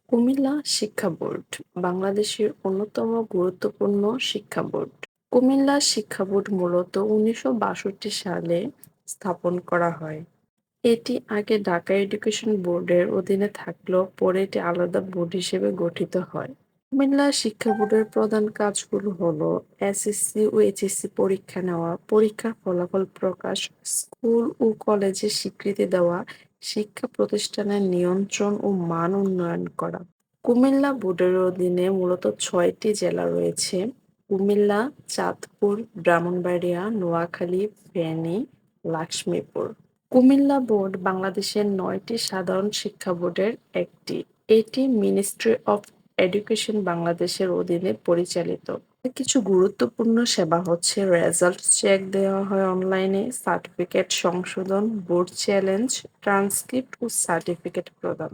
কুমিল্লা শিক্ষা বোর্ড বাংলাদেশের অন্যতম গুরুত্বপূর্ণ শিক্ষা বোর্ড। কুমিল্লা শিক্ষা বোর্ড মূলত ১৯৬২ সালে স্থাপন করা হয়। এটি আগে ঢাকা এডুকেশন বোর্ডের অধীনে থাকলেও পরে এটি আলাদা বোর্ড হিসেবে গঠিত হয়। কুমিল্লা শিক্ষা বোর্ডের প্রধান কাজগুলো হলো এসএসসি ও এইচএসসি পরীক্ষা নেওয়া, পরীক্ষার ফলাফল প্রকাশ, স্কুল ও কলেজে স্বীকৃতি দেওয়া, শিক্ষা প্রতিষ্ঠানের নিয়ন্ত্রণ ও মান উন্নয়ন করা। কুমিল্লা বোর্ডের অধীনে মূলত ৬টি জেলা রয়েছে: কুমিল্লা, চাঁদপুর, ব্রাহ্মণবাড়িয়া, নোয়াখালী, ফেনী, লক্ষ্মীপুর। কুমিল্লা বোর্ড বাংলাদেশের ৯টি সাধারণ শিক্ষা বোর্ডের একটি। এটি মিনিস্ট্রি অফ এডুকেশন বাংলাদেশের অধীনে পরিচালিত। কিছু গুরুত্বপূর্ণ সেবা হচ্ছে রেজাল্ট চেক দেওয়া হয় অনলাইনে, সার্টিফিকেট সংশোধন, বোর্ড চ্যালেঞ্জ, ট্রান্সক্রিপ্ট ও সার্টিফিকেট প্রদান।